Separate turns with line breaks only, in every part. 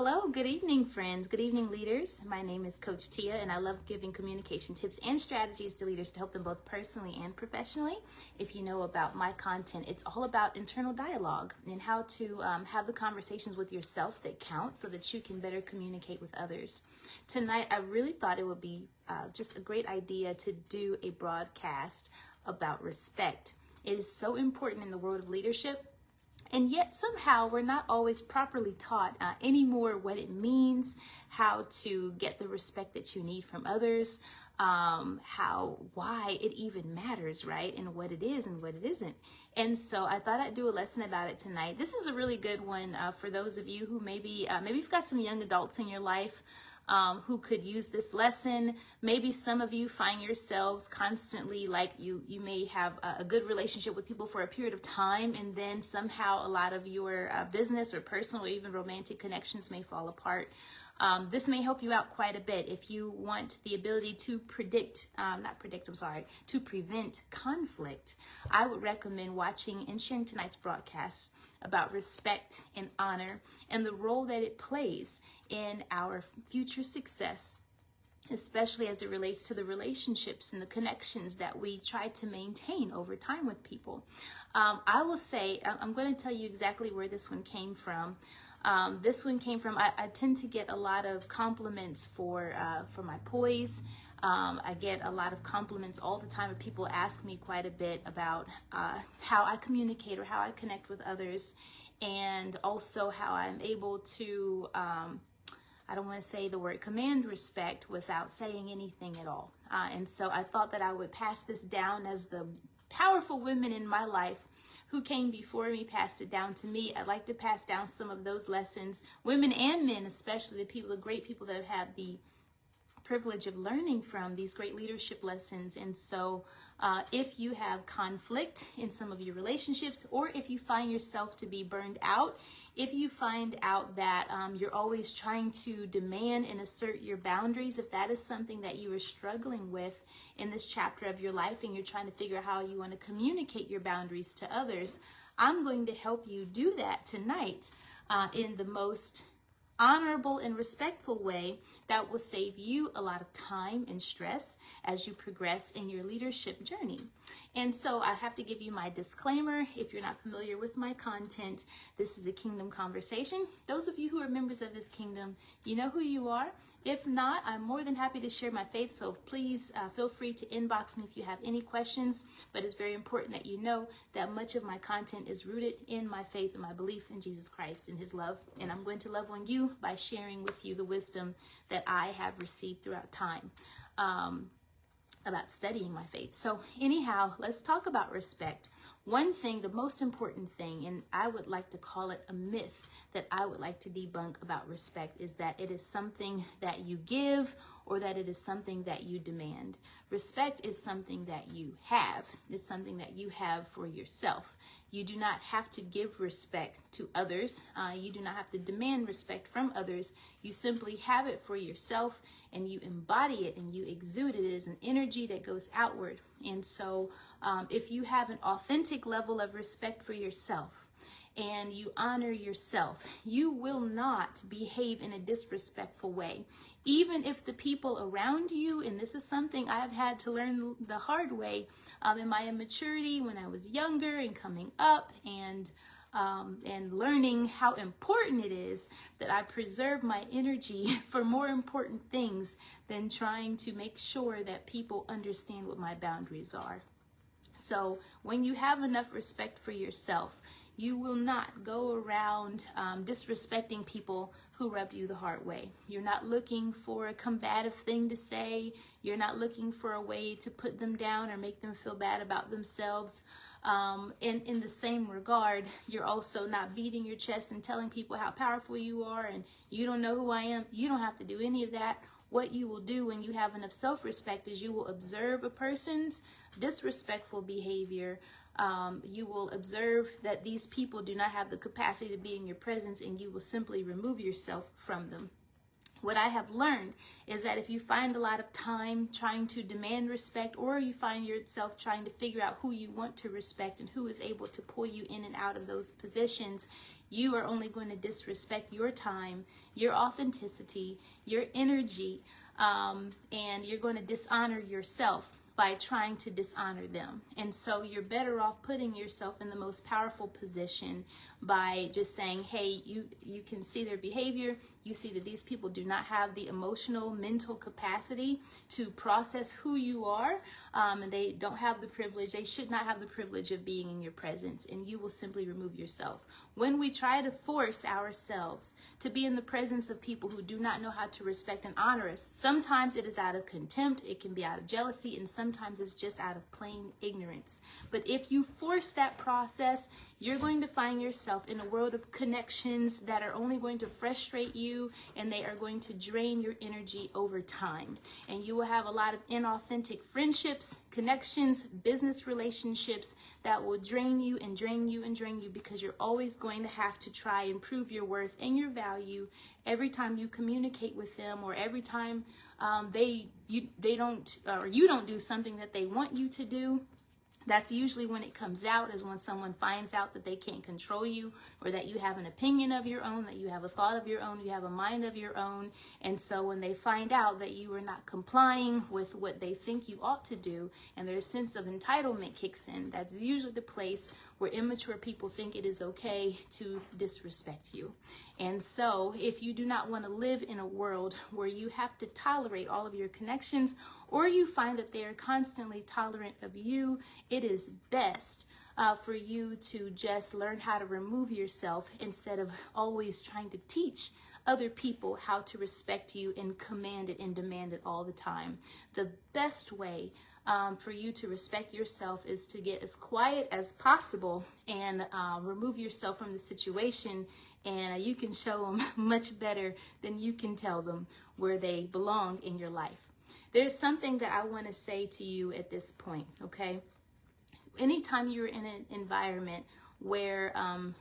Hello, good evening, friends. Good evening, leaders. My name is Coach Tia, and I love giving communication tips and strategies to leaders to help them both personally and professionally. If you know about my content, it's all about internal dialogue and how to have the conversations with yourself that count so that you can better communicate with others. Tonight, I really thought it would be just a great idea to do a broadcast about respect. It is so important in the world of leadership. And yet somehow we're not always properly taught anymore what it means, how to get the respect that you need from others, why it even matters, right? And what it is and what it isn't. And so I thought I'd do a lesson about it tonight. This is a really good one for those of you who maybe you've got some young adults in your life who could use this lesson. Maybe some of you find yourselves constantly like you may have a good relationship with people for a period of time, and then somehow a lot of your business or personal or even romantic connections may fall apart. This may help you out quite a bit if you want the ability to to prevent conflict. I would recommend watching and sharing tonight's broadcast about respect and honor and the role that it plays in our future success, especially as it relates to the relationships and the connections that we try to maintain over time with people. I will say, I'm going to tell you exactly where this one came from. I tend to get a lot of compliments for my poise. I get a lot of compliments all the time, and people ask me quite a bit about how I communicate or how I connect with others, and also how I'm able to, I don't want to say the word command respect without saying anything at all. And so I thought that I would pass this down as the powerful women in my life who came before me passed it down to me. I'd like to pass down some of those lessons, women and men, especially the great people that have had the privilege of learning from these great leadership lessons. And so if you have conflict in some of your relationships, or if you find yourself to be burned out, if you find out that you're always trying to demand and assert your boundaries, if that is something that you are struggling with in this chapter of your life and you're trying to figure out how you want to communicate your boundaries to others, I'm going to help you do that tonight in the most honorable and respectful way that will save you a lot of time and stress as you progress in your leadership journey. And so I have to give you my disclaimer. If you're not familiar with my content, this is a kingdom conversation. Those of you who are members of this kingdom, you know who you are. If not, I'm more than happy to share my faith. So please feel free to inbox me if you have any questions. But it's very important that you know that much of my content is rooted in my faith and my belief in Jesus Christ and his love. And I'm going to love on you by sharing with you the wisdom that I have received throughout time about studying my faith. So anyhow, let's talk about respect. One thing, the most important thing, and I would like to call it a myth that I would like to debunk about respect, is that it is something that you give or that it is something that you demand. Respect is something that you have. It's something that you have for yourself. You do not have to give respect to others. You do not have to demand respect from others. You simply have it for yourself, and you embody it and you exude it. It is an energy that goes outward. And so if you have an authentic level of respect for yourself, and you honor yourself, you will not behave in a disrespectful way. Even if the people around you, and this is something I have had to learn the hard way in my immaturity when I was younger and coming up, and learning how important it is that I preserve my energy for more important things than trying to make sure that people understand what my boundaries are. So when you have enough respect for yourself, you will not go around disrespecting people who rub you the hard way. You're not looking for a combative thing to say. You're not looking for a way to put them down or make them feel bad about themselves. In the same regard, you're also not beating your chest and telling people how powerful you are and you don't know who I am. You don't have to do any of that. What you will do when you have enough self-respect is you will observe a person's disrespectful behavior. You will observe that these people do not have the capacity to be in your presence, and you will simply remove yourself from them. What I have learned is that if you find a lot of time trying to demand respect, or you find yourself trying to figure out who you want to respect and who is able to pull you in and out of those positions, you are only going to disrespect your time, your authenticity, your energy, and you're going to dishonor yourself by trying to dishonor them. And so you're better off putting yourself in the most powerful position by just saying, hey, you can see their behavior. You see that these people do not have the emotional, mental capacity to process who you are, and they don't have the privilege. They should not have the privilege of being in your presence, and you will simply remove yourself. When we try to force ourselves to be in the presence of people who do not know how to respect and honor us, sometimes it is out of contempt, it can be out of jealousy, and sometimes it's just out of plain ignorance. But if you force that process, you're going to find yourself in a world of connections that are only going to frustrate you, and they are going to drain your energy over time. And you will have a lot of inauthentic friendships, connections, business relationships that will drain you and drain you and drain you, because you're always going to have to try and prove your worth and your value every time you communicate with them, or every time you don't do something that they want you to do. That's usually when it comes out, is when someone finds out that they can't control you, or that you have an opinion of your own, that you have a thought of your own, you have a mind of your own. And so when they find out that you are not complying with what they think you ought to do, and their sense of entitlement kicks in, that's usually the place where immature people think it is okay to disrespect you. And so if you do not want to live in a world where you have to tolerate all of your connections, or you find that they are constantly tolerant of you, it is best for you to just learn how to remove yourself, instead of always trying to teach other people how to respect you and command it and demand it all the time. The best way for you to respect yourself is to get as quiet as possible and remove yourself from the situation, and you can show them much better than you can tell them where they belong in your life. There's something that I want to say to you at this point, okay? Anytime you're in an environment where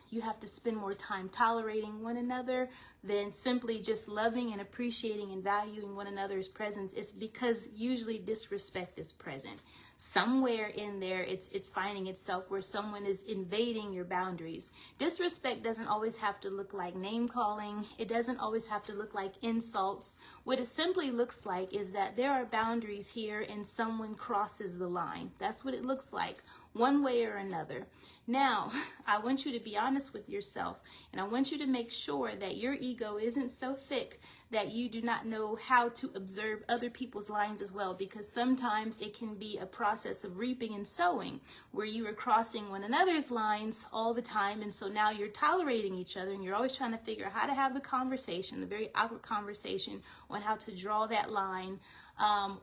you have to spend more time tolerating one another than simply just loving and appreciating and valuing one another's presence, it's because usually disrespect is present. Somewhere in there, it's finding itself where someone is invading your boundaries. Disrespect doesn't always have to look like name calling. It doesn't always have to look like insults. What it simply looks like is that there are boundaries here and someone crosses the line. That's what it looks like, one way or another. Now, I want you to be honest with yourself, and I want you to make sure that your ego isn't so thick that you do not know how to observe other people's lines as well, because sometimes it can be a process of reaping and sowing, where you are crossing one another's lines all the time, and so now you're tolerating each other, and you're always trying to figure out how to have the conversation, the very awkward conversation on how to draw that line.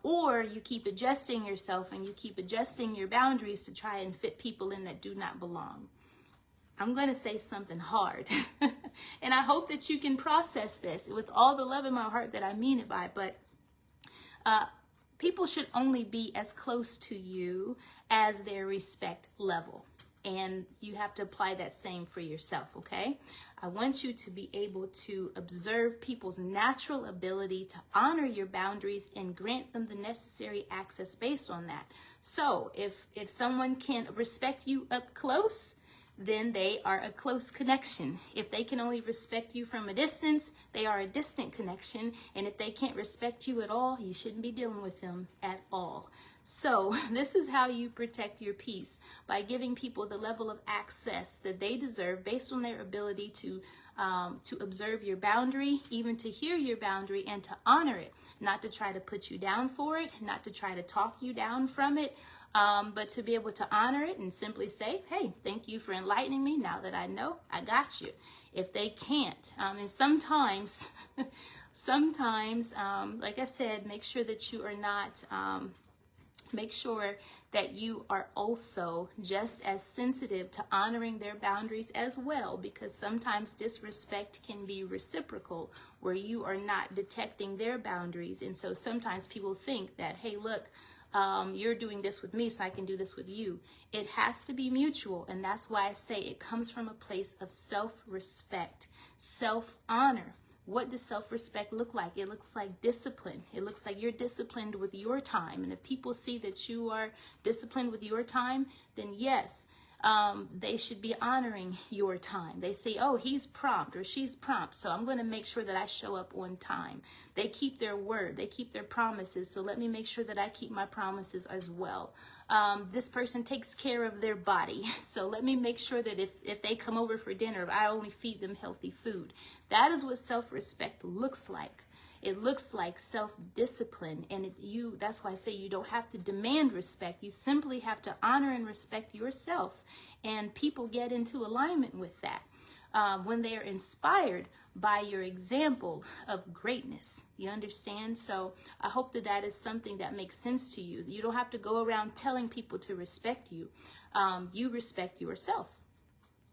Or you keep adjusting yourself and you keep adjusting your boundaries to try and fit people in that do not belong. I'm going to say something hard, and I hope that you can process this with all the love in my heart that I mean it by, but people should only be as close to you as their respect level. And you have to apply that same for yourself, okay? I want you to be able to observe people's natural ability to honor your boundaries and grant them the necessary access based on that. So if someone can respect you up close, then they are a close connection. If they can only respect you from a distance, they are a distant connection. And if they can't respect you at all, you shouldn't be dealing with them at all. So this is how you protect your peace, by giving people the level of access that they deserve based on their ability to observe your boundary, even to hear your boundary and to honor it, not to try to put you down for it, not to try to talk you down from it, but to be able to honor it and simply say, hey, thank you for enlightening me. Now that I know, I got you. If they can't, and sometimes, like I said, make sure that you are not, make sure that you are also just as sensitive to honoring their boundaries as well, because sometimes disrespect can be reciprocal, where you are not detecting their boundaries. And so sometimes people think that, hey, look, you're doing this with me, so I can do this with you. It has to be mutual, and that's why I say it comes from a place of self-respect, self-honor. What does self-respect look like? It looks like discipline. It looks like you're disciplined with your time. And if people see that you are disciplined with your time, then yes, they should be honoring your time. They say, oh, he's prompt or she's prompt, so I'm going to make sure that I show up on time. They keep their word. They keep their promises. So let me make sure that I keep my promises as well. This person takes care of their body. So let me make sure that if they come over for dinner, I only feed them healthy food. That is what self-respect looks like. It looks like self-discipline, and that's why I say you don't have to demand respect. You simply have to honor and respect yourself, and people get into alignment with that when they are inspired by your example of greatness. You understand? So I hope that that is something that makes sense to you. You don't have to go around telling people to respect you. You respect yourself.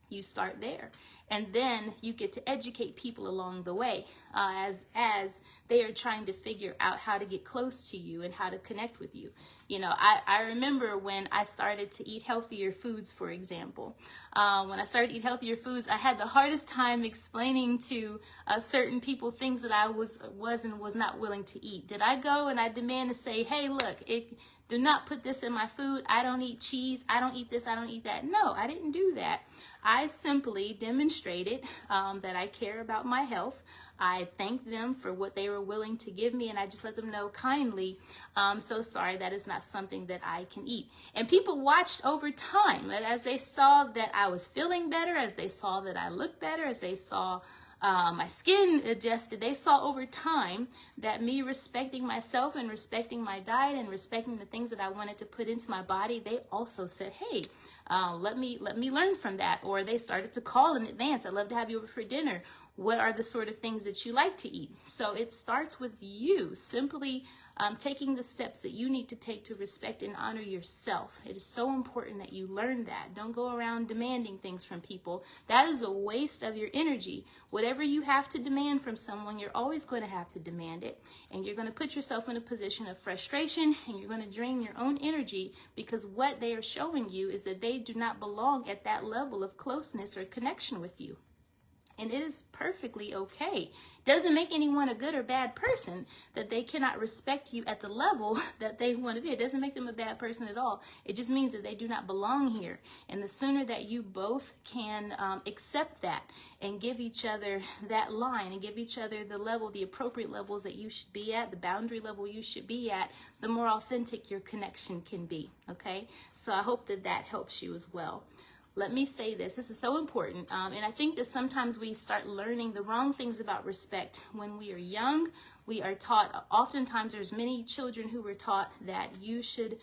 You start there. And then you get to educate people along the way as they are trying to figure out how to get close to you and how to connect with you. You know, I remember when I started to eat healthier foods, for example. When I started to eat healthier foods, I had the hardest time explaining to certain people things that I was and was not willing to eat. Did I go and I demand to say, hey, look, do not put this in my food. I don't eat cheese. I don't eat this. I don't eat that. No, I didn't do that. I simply demonstrated that I care about my health. I thanked them for what they were willing to give me, and I just let them know kindly, I'm so sorry, that is not something that I can eat. And people watched over time, as they saw that I was feeling better, as they saw that I looked better, as they saw my skin adjusted. They saw over time that me respecting myself and respecting my diet and respecting the things that I wanted to put into my body, they also said, hey, let me learn from that. Or they started to call in advance. I'd love to have you over for dinner. What are the sort of things that you like to eat? So it starts with you simply taking the steps that you need to take to respect and honor yourself. It is so important that you learn that. Don't go around demanding things from people. That is a waste of your energy. Whatever you have to demand from someone, you're always going to have to demand it. And you're going to put yourself in a position of frustration, and you're going to drain your own energy, because what they are showing you is that they do not belong at that level of closeness or connection with you. And it is perfectly okay. Doesn't make anyone a good or bad person that they cannot respect you at the level that they want to be. It doesn't make them a bad person at all. It just means that they do not belong here. And the sooner that you both can accept that and give each other that line and give each other the level, the appropriate levels that you should be at, the boundary level you should be at, the more authentic your connection can be. Okay? So I hope that that helps you as well. Let me say this is so important, and I think that sometimes we start learning the wrong things about respect when we are young. We are taught, oftentimes there's many children who were taught that you should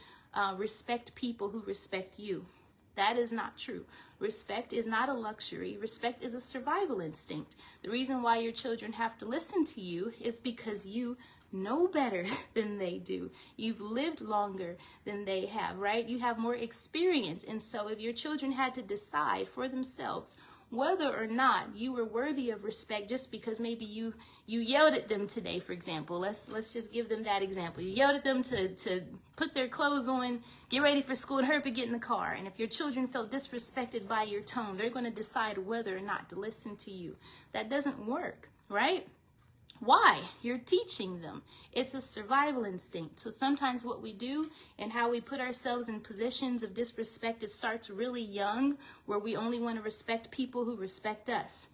respect people who respect you. That is not true. Respect is not a luxury. Respect is a survival instinct. The reason why your children have to listen to you is because you know better than they do. You've lived longer than they have, right? You have more experience. And so if your children had to decide for themselves whether or not you were worthy of respect just because maybe you yelled at them today, for example, let's just give them that example. You yelled at them to put their clothes on, get ready for school, and hurry up and get in the car. And if your children felt disrespected by your tone, they're going to decide whether or not to listen to you. That doesn't work, right? Why? You're teaching them. It's a survival instinct. So sometimes what we do and how we put ourselves in positions of disrespect, it starts really young, where we only want to respect people who respect us.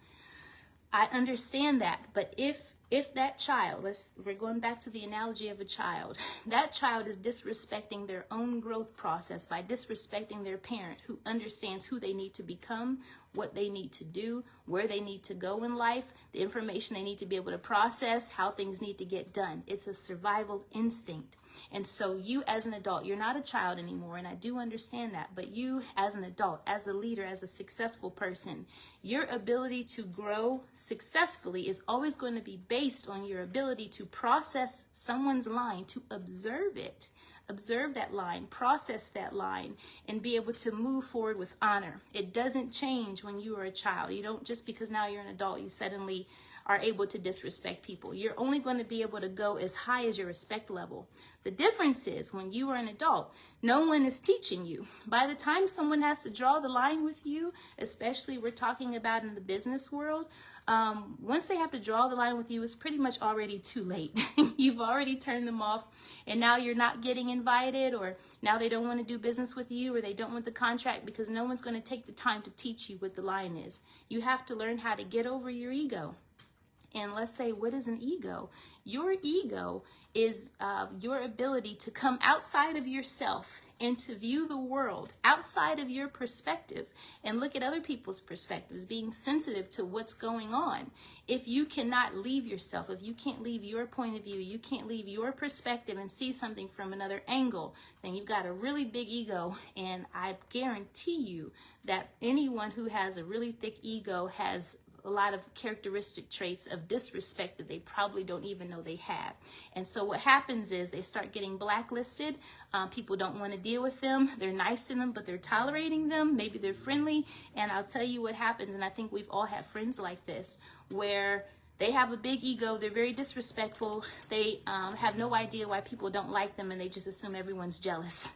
I understand that, but if that child, we're going back to the analogy of a child, that child is disrespecting their own growth process by disrespecting their parent who understands who they need to become, what they need to do, where they need to go in life, the information they need to be able to process, how things need to get done. It's a survival instinct. And so you as an adult, you're not a child anymore, and I do understand that, but you as an adult, as a leader, as a successful person, your ability to grow successfully is always going to be based on your ability to process someone's line, to observe it. Observe that line, process that line, and be able to move forward with honor. It doesn't change when you are a child. You don't, just because now you're an adult, you suddenly are able to disrespect people. You're only going to be able to go as high as your respect level. The difference is when you are an adult, no one is teaching you. By the time someone has to draw the line with you, especially we're talking about in the business world, once they have to draw the line with you, it's pretty much already too late. You've already turned them off, and now you're not getting invited, or now they don't want to do business with you, or they don't want the contract, because no one's going to take the time to teach you what the line is. You have to learn how to get over your ego. And let's say, what is an ego? Your ego is your ability to come outside of yourself and to view the world outside of your perspective and look at other people's perspectives, being sensitive to what's going on. If you cannot leave yourself, if you can't leave your point of view, you can't leave your perspective and see something from another angle, then you've got a really big ego. And I guarantee you that anyone who has a really thick ego has a lot of characteristic traits of disrespect that they probably don't even know they have. And so what happens is they start getting blacklisted. People don't want to deal with them. They're nice to them, but they're tolerating them. Maybe they're friendly. And I'll tell you what happens, and I think we've all had friends like this, where they have a big ego. They're very disrespectful. They have no idea why people don't like them, and they just assume everyone's jealous.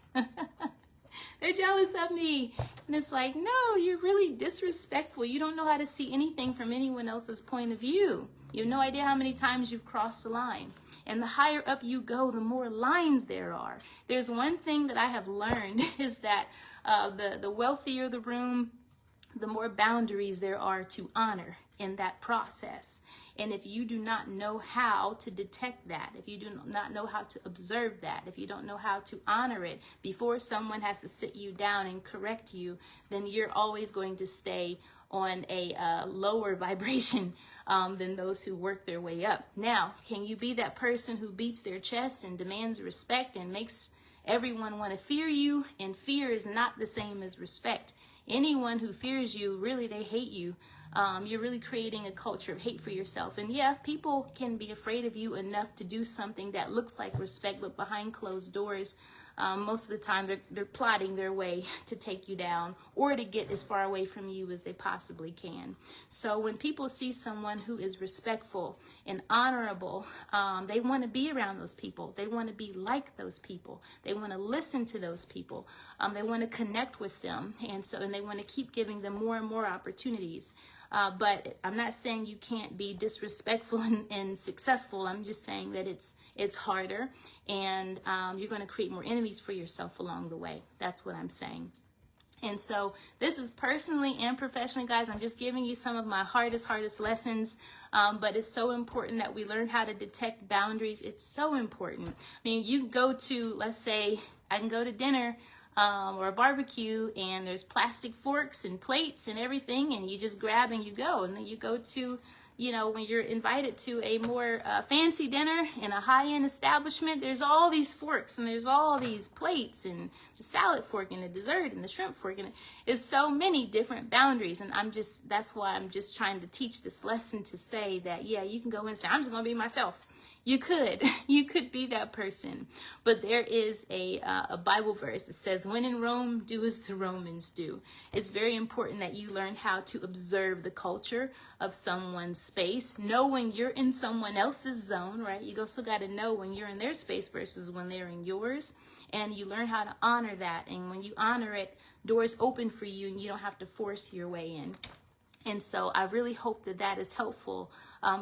They're jealous of me. And it's like, no, you're really disrespectful. You don't know how to see anything from anyone else's point of view. You have no idea how many times you've crossed the line. And the higher up you go, the more lines there are. There's one thing that I have learned is that the wealthier the room, the more boundaries there are to honor in that process. And if you do not know how to detect that, if you do not know how to observe that, if you don't know how to honor it before someone has to sit you down and correct you, then you're always going to stay on a lower vibration than those who work their way up. Now, can you be that person who beats their chest and demands respect and makes everyone want to fear you? And fear is not the same as respect. Anyone who fears you, really, they hate you. You're really creating a culture of hate for yourself. And yeah, people can be afraid of you enough to do something that looks like respect, but behind closed doors, most of the time they're plotting their way to take you down or to get as far away from you as they possibly can. So when people see someone who is respectful and honorable, they want to be around those people. They want to be like those people. They want to listen to those people. They want to connect with them. And they want to keep giving them more and more opportunities. But I'm not saying you can't be disrespectful and successful. I'm just saying that it's harder, and you're going to create more enemies for yourself along the way. That's what I'm saying. And so this is personally and professionally, guys. I'm just giving you some of my hardest lessons. But it's so important that we learn how to detect boundaries. It's so important. I mean, you can go to, let's say, I can go to dinner or a barbecue, and there's plastic forks and plates and everything, and you just grab and you go. And then you go to, when you're invited to a more fancy dinner in a high-end establishment, there's all these forks and there's all these plates and the salad fork and the dessert and the shrimp fork, and it's so many different boundaries. And that's why I'm just trying to teach this lesson to say that, yeah, you can go in and say, I'm just going to be myself. You could be that person. But there is a Bible verse that says, when in Rome, do as the Romans do. It's very important that you learn how to observe the culture of someone's space. Know when you're in someone else's zone, right? You also got to know when you're in their space versus when they're in yours. And you learn how to honor that. And when you honor it, doors open for you and you don't have to force your way in. And so I really hope that is helpful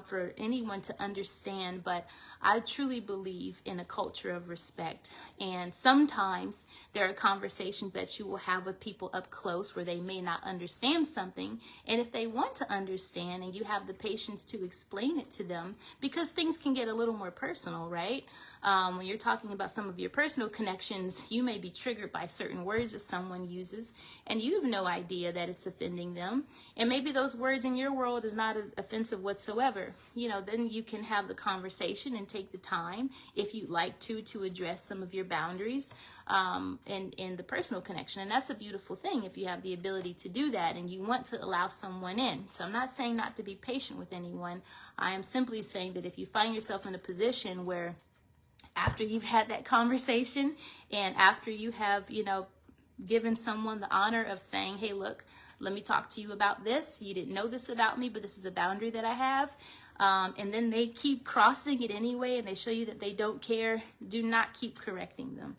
for anyone to understand. But I truly believe in a culture of respect. And sometimes there are conversations that you will have with people up close where they may not understand something. And if they want to understand and you have the patience to explain it to them, because things can get a little more personal, right? When you're talking about some of your personal connections, you may be triggered by certain words that someone uses, and you have no idea that it's offending them. And maybe those words in your world is not offensive whatsoever. Then you can have the conversation and take the time, if you'd like to address some of your boundaries in the personal connection. And that's a beautiful thing if you have the ability to do that and you want to allow someone in. So I'm not saying not to be patient with anyone. I am simply saying that if you find yourself in a position where after you've had that conversation and after you have, given someone the honor of saying, hey, look, let me talk to you about this. You didn't know this about me, but this is a boundary that I have. and then they keep crossing it anyway, and they show you that they don't care, do not keep correcting them.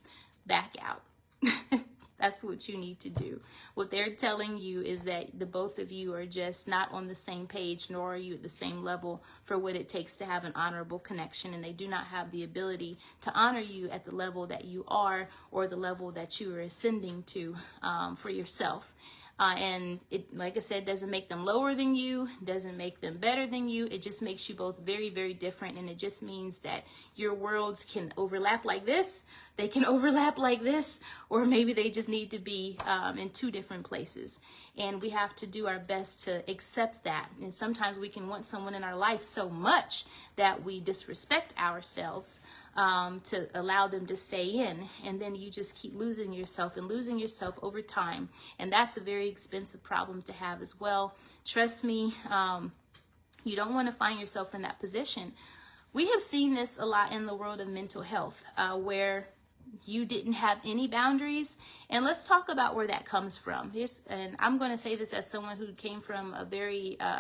Back out. That's what you need to do. What they're telling you is that the both of you are just not on the same page, nor are you at the same level for what it takes to have an honorable connection. And they do not have the ability to honor you at the level that you are, or the level that you are ascending to for yourself. And it, like I said, doesn't make them lower than you, doesn't make them better than you. It just makes you both very, very different. And it just means that your worlds can overlap like this, they can overlap like this, or maybe they just need to be in two different places. And we have to do our best to accept that. And sometimes we can want someone in our life so much that we disrespect ourselves to allow them to stay in, and then you just keep losing yourself and losing yourself over time, and that's a very expensive problem to have as well. Trust me, you don't want to find yourself in that position. We have seen this a lot in the world of mental health, where you didn't have any boundaries, and let's talk about where that comes from. And I'm going to say this as someone who came from a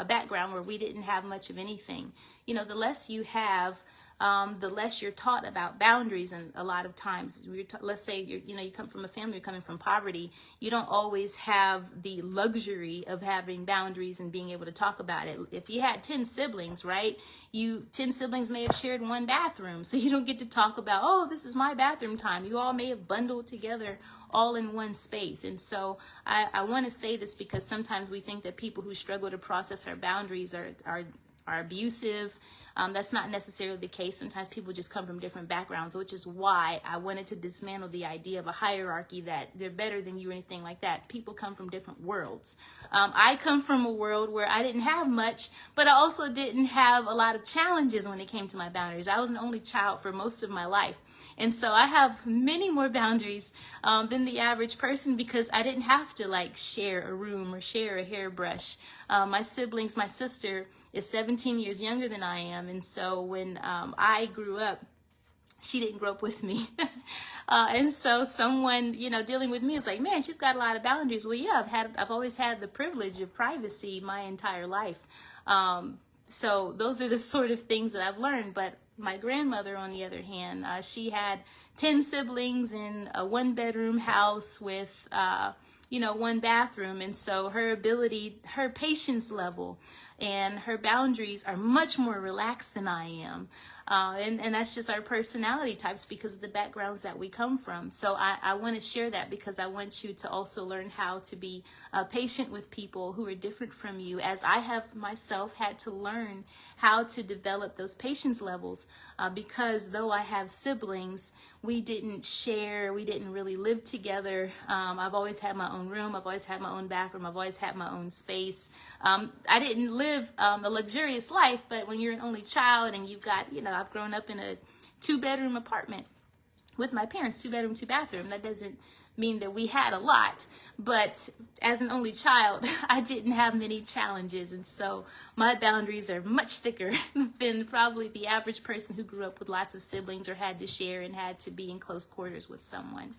background where we didn't have much of anything. You know, the less you have, the less you're taught about boundaries. And a lot of times, let's say you come from a family, you're coming from poverty, you don't always have the luxury of having boundaries and being able to talk about it. If you had 10 siblings, right, 10 siblings may have shared one bathroom, so you don't get to talk about, oh, this is my bathroom time. You all may have bundled together all in one space. And so I want to say this because sometimes we think that people who struggle to process our boundaries are abusive. That's not necessarily the case. Sometimes people just come from different backgrounds, which is why I wanted to dismantle the idea of a hierarchy that they're better than you or anything like that. People come from different worlds. I come from a world where I didn't have much, but I also didn't have a lot of challenges when it came to my boundaries. I was an only child for most of my life. And so I have many more boundaries than the average person because I didn't have to share a room or share a hairbrush. My siblings, my sister is 17 years younger than I am. And so when I grew up, she didn't grow up with me. And so someone, dealing with me is like, man, she's got a lot of boundaries. Well, yeah, I've always had the privilege of privacy my entire life. So those are the sort of things that I've learned. But my grandmother, on the other hand, she had 10 siblings in a one-bedroom house with, one bathroom. And so her patience level and her boundaries are much more relaxed than I am. And that's just our personality types because of the backgrounds that we come from. So I want to share that because I want you to also learn how to be patient with people who are different from you, as I have myself had to learn how to develop those patience levels because though I have siblings, we didn't share, we didn't really live together. I've always had my own room, I've always had my own bathroom, I've always had my own space. I didn't live a luxurious life, but when you're an only child and you've got, I've grown up in a 2-bedroom apartment with my parents, 2-bedroom, 2-bathroom. That doesn't mean that we had a lot, but as an only child, I didn't have many challenges. And so my boundaries are much thicker than probably the average person who grew up with lots of siblings or had to share and had to be in close quarters with someone.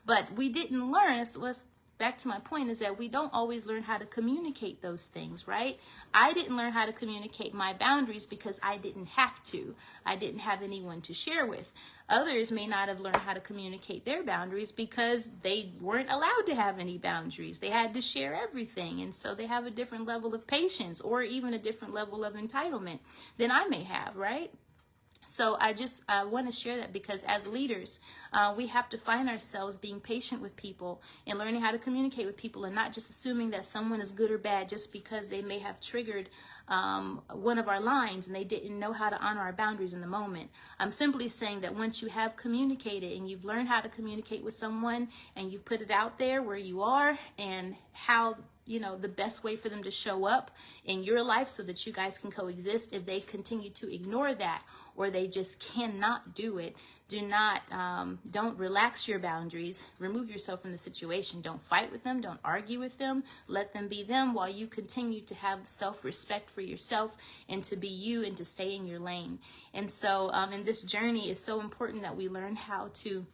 But we didn't learn, back to my point, is that we don't always learn how to communicate those things, right? I didn't learn how to communicate my boundaries because I didn't have to. I didn't have anyone to share with. Others may not have learned how to communicate their boundaries because they weren't allowed to have any boundaries. They had to share everything. And so they have a different level of patience or even a different level of entitlement than I may have, right? So I want to share that because as leaders, we have to find ourselves being patient with people and learning how to communicate with people and not just assuming that someone is good or bad just because they may have triggered one of our lines and they didn't know how to honor our boundaries in the moment. I'm simply saying that once you have communicated and you've learned how to communicate with someone and you've put it out there where you are and how the best way for them to show up in your life so that you guys can coexist, if they continue to ignore that or they just cannot do it, don't relax your boundaries. Remove yourself from the situation. Don't fight with them. Don't argue with them. Let them be them while you continue to have self-respect for yourself and to be you and to stay in your lane. And so in this journey, it's so important that we learn how to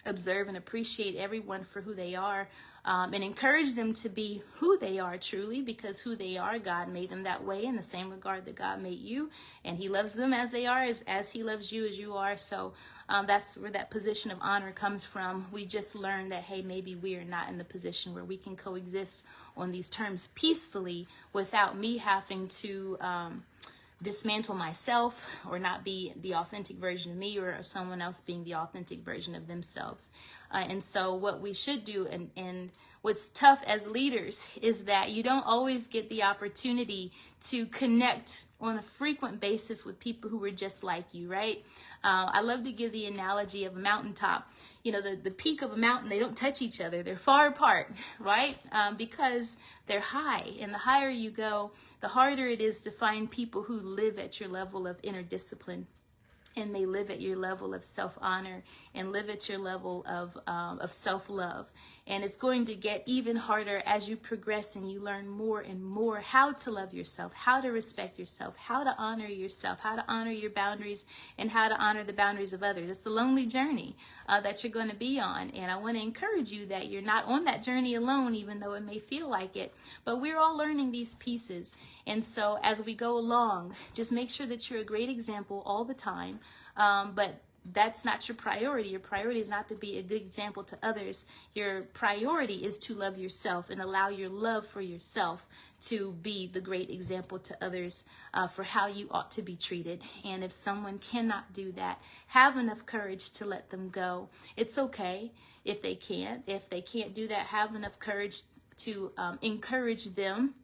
observe and appreciate everyone for who they are, and encourage them to be who they are truly, because who they are, God made them that way in the same regard that God made you, and he loves them as they are, as he loves you as you are. So that's where that position of honor comes from. We just learned that, hey, maybe we are not in the position where we can coexist on these terms peacefully without me having to dismantle myself or not be the authentic version of me, or someone else being the authentic version of themselves. And so what we should do, and what's tough as leaders, is that you don't always get the opportunity to connect on a frequent basis with people who are just like you, right? I love to give the analogy of a mountaintop. You know, the peak of a mountain, they don't touch each other. They're far apart, right? Because they're high. And the higher you go, the harder it is to find people who live at your level of inner discipline, and may live at your level of self-honor, and live at your level of self-love. And it's going to get even harder as you progress and you learn more and more how to love yourself, how to respect yourself, how to honor yourself, how to honor your boundaries, and how to honor the boundaries of others. It's a lonely journey that you're going to be on. And I want to encourage you that you're not on that journey alone, even though it may feel like it. But we're all learning these pieces. And so as we go along, just make sure that you're a great example all the time. But that's not your priority. Your priority is not to be a good example to others. Your priority is to love yourself and allow your love for yourself to be the great example to others for how you ought to be treated. And if someone cannot do that, have enough courage to let them go. It's okay if they can't. If they can't do that, have enough courage to encourage them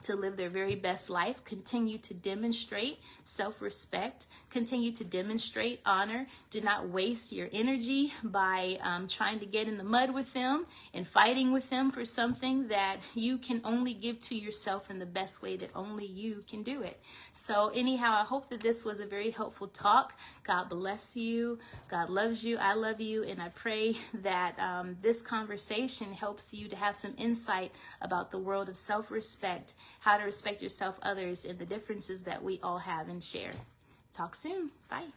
to live their very best life. Continue to demonstrate self-respect. Continue to demonstrate honor. Do not waste your energy by trying to get in the mud with them and fighting with them for something that you can only give to yourself in the best way that only you can do it. So anyhow, I hope that this was a very helpful talk. God bless you. God loves you. I love you. And I pray that this conversation helps you to have some insight about the world of self-respect, how to respect yourself, others, and the differences that we all have and share. Talk soon. Bye.